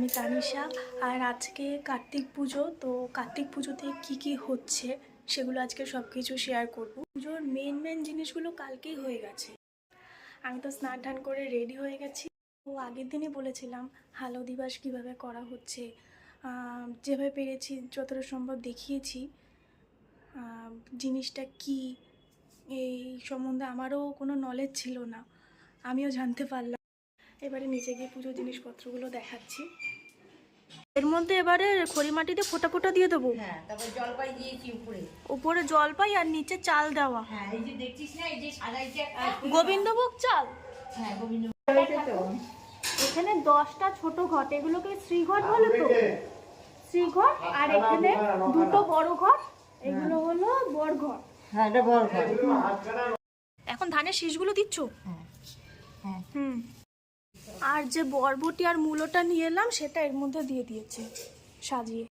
আমি তানিশা। আর আজকে কার্তিক পুজো, তো কার্তিক পুজোতে কি হচ্ছে সেগুলো আজকে সব কিছু শেয়ার করব। পুজোর মেন জিনিসগুলো কালকেই হয়ে গেছে। আমি তো স্নান টান করে রেডি হয়ে গেছি। তো আগের দিনই বলেছিলাম হালো দিবস কীভাবে করা হচ্ছে, যেভাবে পেরেছি যতটা সম্ভব দেখিয়েছি। জিনিসটা কি এই সম্বন্ধে আমারও কোনো নলেজ ছিল না, আমিও জানতে পারলাম। এবারে নিচে গিয়ে পুজোর জিনিসপত্রগুলো দেখাচ্ছি। এর মধ্যে এবারে খড়ি মাটিতে ফোঁটা ফোঁটা দিয়ে দেবো। হ্যাঁ, তারপর জলপাই দিয়েছি উপরে। উপরে জলপাই আর নিচে চাল দেওয়া। হ্যাঁ, এই যে দেখছিস না, এই যে সাজাইছে একটা গোবিন্দভোগ চাল। হ্যাঁ, গোবিন্দভোগ। এখানে 10টা ছোট ঘট, এগুলোকে শ্রীঘট বলে তো, শ্রীঘট। আর এখানে দুটো বড় ঘট, এগুলো হলো বড় ঘট। হ্যাঁ, এটা বড় ঘট। এখন ধানের শীষগুলো দিচ্ছ? হ্যাঁ হ্যাঁ। আর যে বরবটি আর মূলোটা নিয়ে এলাম সেটা এর মধ্যে দিয়ে দিয়েছে সাজিয়ে।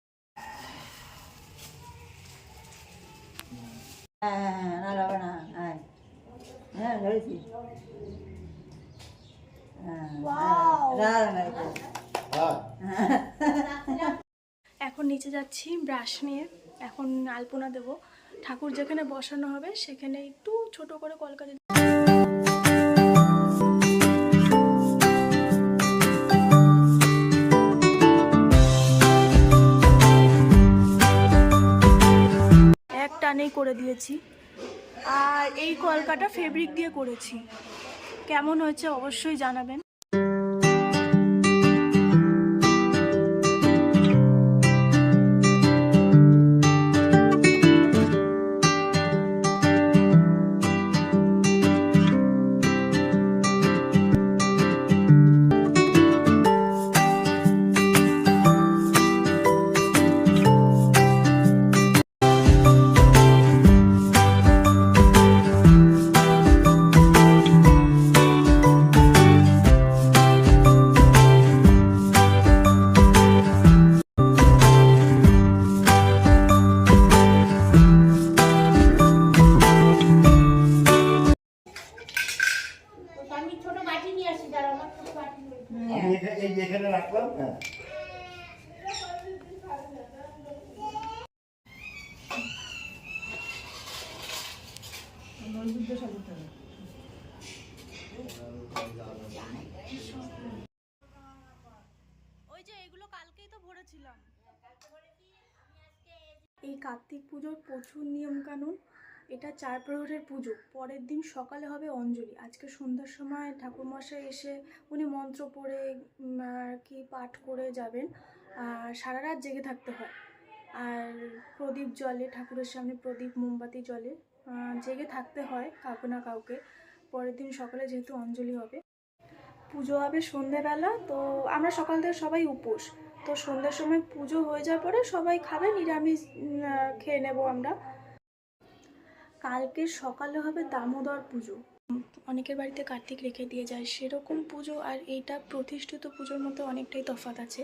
এখন নিচে যাচ্ছি ব্রাশ নিয়ে, এখন আলপনা দেব। ঠাকুর যেখানে বসানো হবে সেখানে একটু ছোট করে কলকাতা। এক টানেই করে দিয়েছি। আর এই কলকাটা ফেব্রিক দিয়ে করেছি। কেমন হয়েছে অবশ্যই জানাবেন। এখানে রাখলাম। হ্যাঁ, ওই যে এগুলো কালকেই তো ভরেছিলাম। এই কার্তিক পুজোর প্রচুর নিয়ম কানুন। এটা 4 প্রহরের পুজো, পরের দিন সকালে হবে অঞ্জলি। আজকে সন্ধ্যার সময় ঠাকুরমশাই এসে উনি মন্ত্র পড়ে কি পাঠ করে যাবেন। আর সারা রাত জেগে থাকতে হয়। আর প্রদীপ জ্বলে ঠাকুরের সামনে, প্রদীপ মোমবাতি জ্বলে, জেগে থাকতে হয় কাউকে না কাউকে। পরের দিন সকালে যেহেতু অঞ্জলি হবে, পুজো হবে সন্ধ্যেবেলা। তো আমরা সকাল থেকে সবাই উপোস। তো সন্ধ্যার সময় পুজো হয়ে যাওয়ার পরে সবাই খাবে, নিরামিষ খেয়ে নেব আমরা। কালকে সকালে হবে দামোদর পুজো। অনেকের বাড়িতে কার্তিক রেখে দিয়ে যায়, সেরকম পুজো আর এইটা প্রতিষ্ঠিত পুজোর মধ্যে অনেকটাই তফাৎ আছে।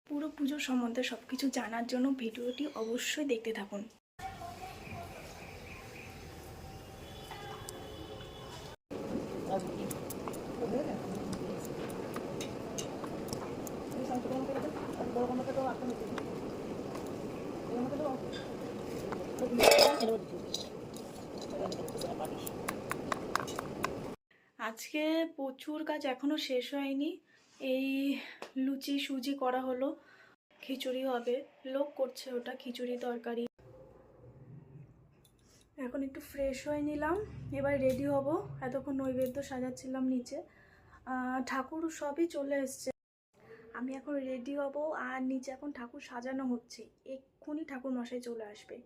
পুরো পুজো সম্বন্ধে সব কিছু জানার জন্য ভিডিওটি অবশ্যই দেখতে থাকুন। আজকে প্রচুর কাজ এখনো শেষ হয়নি। এই লুচি সুজি করা হলো, খিচুড়ি হবে, লোক করছে ওটা, খিচুড়ি তরকারি। এখন একটু ফ্রেশ হয়ে নিলাম, এবার রেডি হব। এতক্ষণ নৈবেদ্য সাজাচ্ছিলাম নিচে, ঠাকুর সবই চলে এসছে। আমি এখন রেডি হব, আর নিচে এখন ঠাকুর সাজানো হচ্ছে, এক্ষুনি ঠাকুর মশাই চলে আসবে।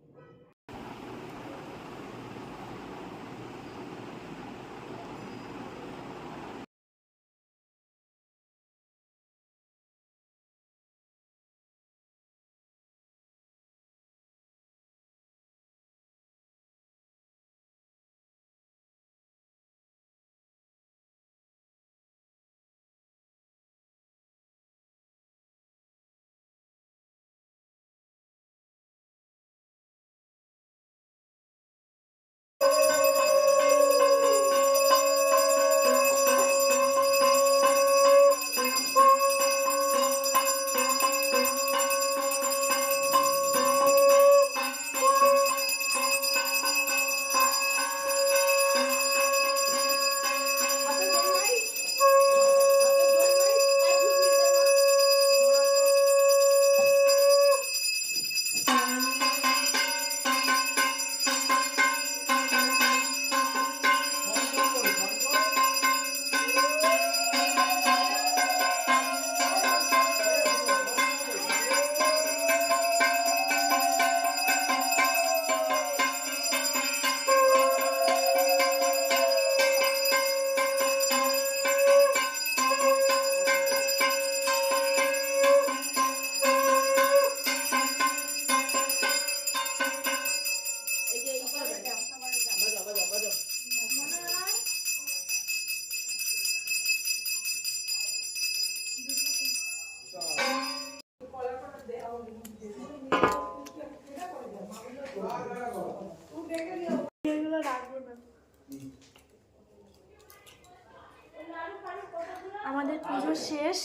পুজো শেষ,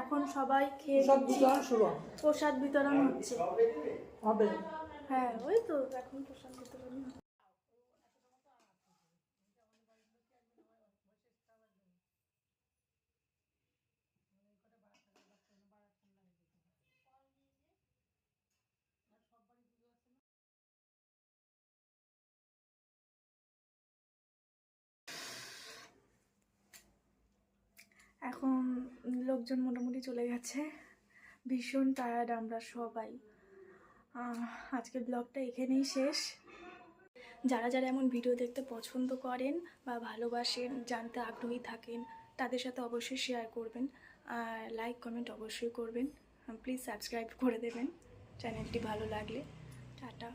এখন সবাই খেয়ে সব নিচ্ছি। বিতরণ শুরু প্রসাদ বিতরণ হচ্ছে। হবে। হ্যাঁ ওই তো এখন প্রসাদ বিতরণ হচ্ছে। এখন লোকজন মোটামুটি চলে গেছে, ভীষণ টায়ার্ড আমরা সবাই। আজকের ব্লগটা এখানেই শেষ। যারা যারা এমন ভিডিও দেখতে পছন্দ করেন বা ভালোবাসেন, জানতে আগ্রহী থাকেন, তাদের সাথে অবশ্যই শেয়ার করবেন, আর লাইক কমেন্ট অবশ্যই করবেন। প্লিজ সাবস্ক্রাইব করে দেবেন চ্যানেলটি ভালো লাগলে। টাটা।